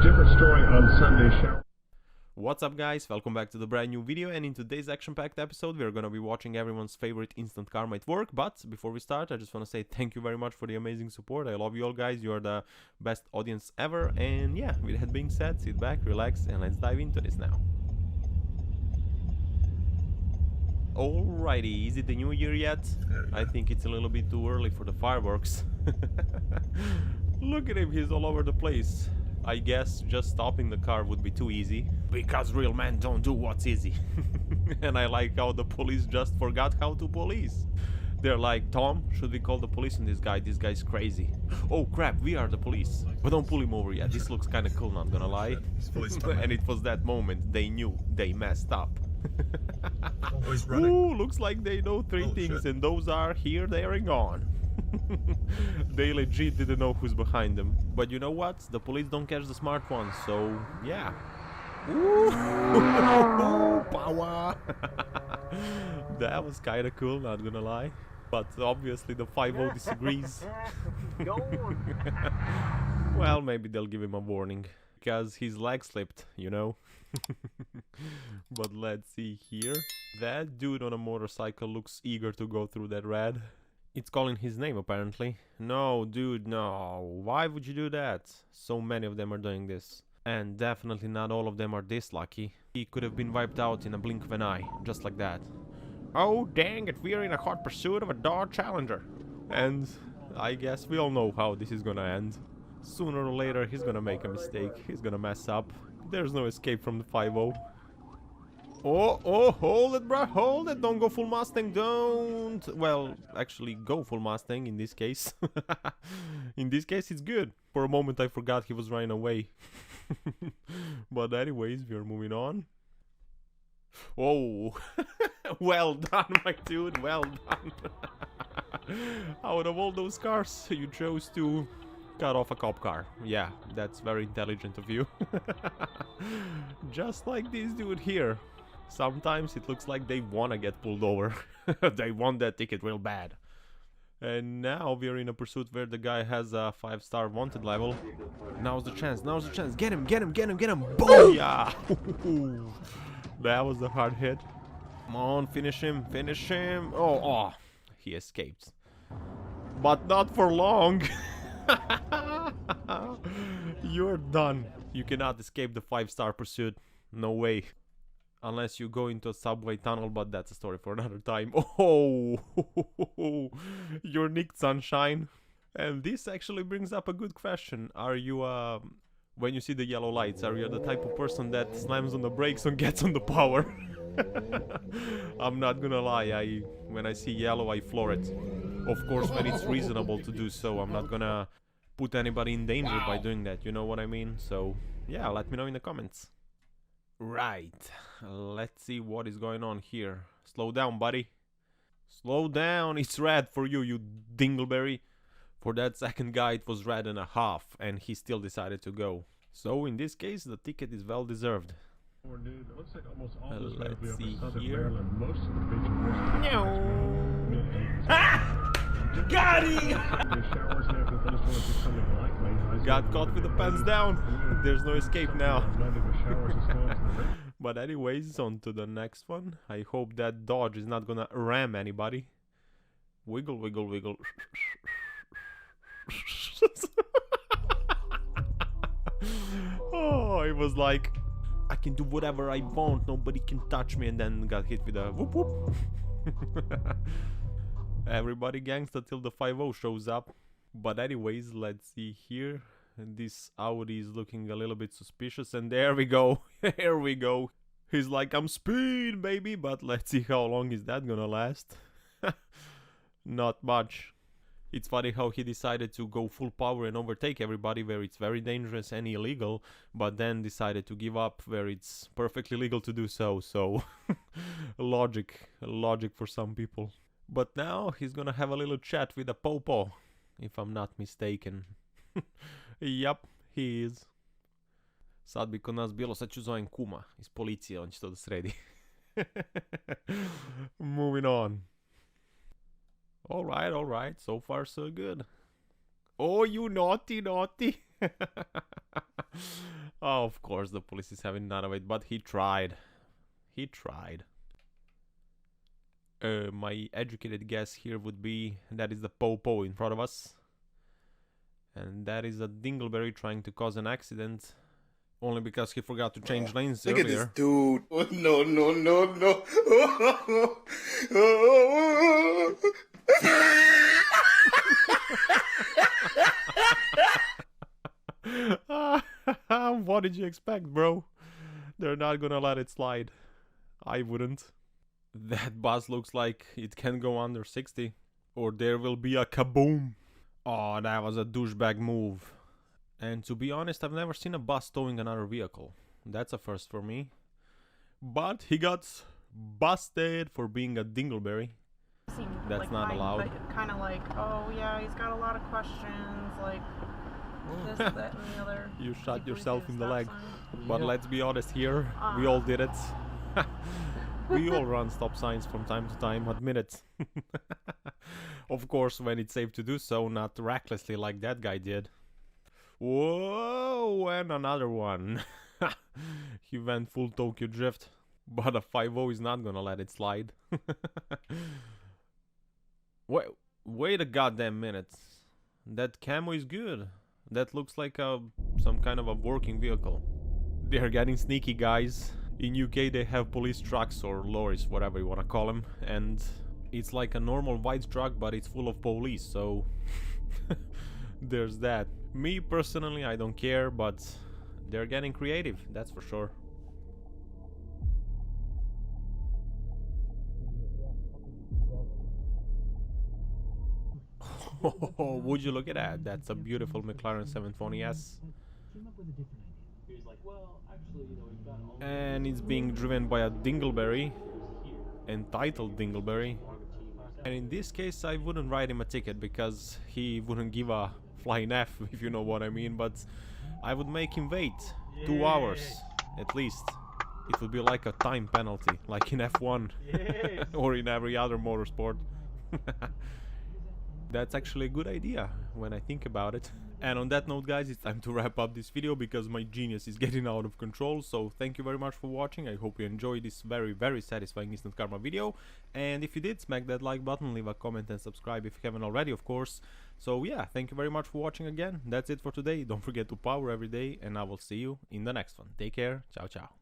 Different story on Sunday show. What's up guys, welcome back to the brand new video, and in today's action-packed episode we're gonna be watching everyone's favorite instant karma at work. But before we start, I just want to say thank you very much for the amazing support. I love you all guys, you are the best audience ever. And yeah, with that being said, sit back, relax, and let's dive into this now. Alrighty, is it the new year yet? I think it's a little bit too early for the fireworks. Look at him, he's all over the place. I guess just stopping the car would be too easy, because real men don't do what's easy. And I like how the police just forgot how to police. They're like, Tom, should we call the police on this guy? This guy's crazy. Oh crap, we are the police. But don't pull him over yet, this looks kinda cool, not gonna lie. And it was that moment they knew they messed up. Always running. Ooh, looks like they know three things, and those are here, there, and gone. They legit didn't know who's behind them. But you know what? The police don't catch the smart ones, so yeah. Ooh, power! That was kinda cool, not gonna lie. But obviously the 5-0 disagrees. Well, maybe they'll give him a warning, because his leg slipped, you know. But let's see here. That dude on a motorcycle looks eager to go through that red. It's calling his name apparently. No, dude, no. Why would you do that? So many of them are doing this. And definitely not all of them are this lucky. He could have been wiped out in a blink of an eye, just like that. Oh, dang it, we're in a hot pursuit of a Dodge Challenger. And I guess we all know how this is gonna end. Sooner or later, he's gonna make a mistake. He's gonna mess up. There's no escape from the 5-0. Oh, hold it, bruh, hold it. Don't go full Mustang, don't. Well, actually, go full Mustang in this case. In this case, it's good. For a moment, I forgot he was running away. But anyways, we're moving on. Oh, well done, my dude, well done. Out of all those cars, you chose to cut off a cop car. Yeah, that's very intelligent of you. Just like this dude here. Sometimes it looks like they wanna get pulled over. They want that ticket real bad. And now we're in a pursuit where the guy has a 5-star wanted level. Now's the chance, now's the chance. Get him, get him, get him, get him. Booyah! That was a hard hit. Come on, finish him, finish him. Oh, he escaped. But not for long. You're done. You cannot escape the 5-star pursuit. No way. Unless you go into a subway tunnel, but that's a story for another time. Oh, you're nicked, sunshine. And this actually brings up a good question. Are you, when you see the yellow lights, are you the type of person that slams on the brakes and gets on the power? I'm not gonna lie, when I see yellow, I floor it. Of course, when it's reasonable to do so. I'm not gonna put anybody in danger by doing that, you know what I mean? So, yeah, let me know in the comments. Right, let's see what is going on here. Slow down, buddy. Slow down, it's red for you, you dingleberry. For that second guy it was red and a half, and he still decided to go. So in this case the ticket is well deserved. Let's see here. Got him! Got caught with the pants down. There's no escape now. But anyways, on to the next one. I hope that Dodge is not gonna ram anybody. Wiggle, wiggle, wiggle. Oh, it was like, I can do whatever I want, nobody can touch me, and then got hit with a whoop whoop. Everybody gangsta till the 5-0 shows up. But anyways, let's see here. This Audi is looking a little bit suspicious, and there we go. Here we go. He's like, I'm speed, baby. But let's see how long is that gonna last. Not much. It's funny how he decided to go full power and overtake everybody where it's very dangerous and illegal, but then decided to give up where it's perfectly legal to do so. So logic for some people. But now he's gonna have a little chat with a popo, if I'm not mistaken. Yup, he is. Sad bi kod nas bilo, sad ću zovem kuma iz policije, on će to da sredi. Moving on. Alright, so far so good. Oh, you naughty. Oh, of course the police is having none of it, but he tried. He tried. My educated guess here would be that is the Popo in front of us. And that is a Dingleberry trying to cause an accident. Only because he forgot to change lanes Look earlier. at this dude. Oh, no, no, no, no. What did you expect, bro? They're not gonna let it slide. I wouldn't. That bus looks like it can go under 60. Or there will be a kaboom. Oh, that was a douchebag move. And to be honest, I've never seen a bus towing another vehicle. That's a first for me. But he got busted for being a Dingleberry. That's like not allowed. Kind of like, oh yeah, he's got a lot of questions, like this, that, and the other. You shot People yourself do in the stop leg. signs. But let's be honest here, we all did it. We all run stop signs from time to time, admit it. Of course, when it's safe to do so, not recklessly like that guy did. Whoa, and another one. He went full Tokyo Drift. But a 5-0 is not gonna let it slide. Wait a goddamn minute. That camo is good. That looks like some kind of a working vehicle. They're getting sneaky, guys. In UK they have police trucks or lorries, whatever you wanna call them, and it's like a normal white truck, but it's full of police, so there's that. Me personally, I don't care, but they're getting creative, that's for sure. Oh, would you look at that? That's a beautiful McLaren 720S. And it's being driven by a Dingleberry, entitled Dingleberry. And in this case I wouldn't write him a ticket because he wouldn't give a flying F, if you know what I mean, but I would make him wait 2 hours at least. It would be like a time penalty, like in F1 or in every other motorsport. That's actually a good idea when I think about it. And on that note, guys, it's time to wrap up this video because my genius is getting out of control. So thank you very much for watching. I hope you enjoyed this very, very satisfying instant karma video. And if you did, smack that like button, leave a comment and subscribe if you haven't already, of course. So yeah, thank you very much for watching again. That's it for today. Don't forget to power every day and I will see you in the next one. Take care. Ciao, ciao.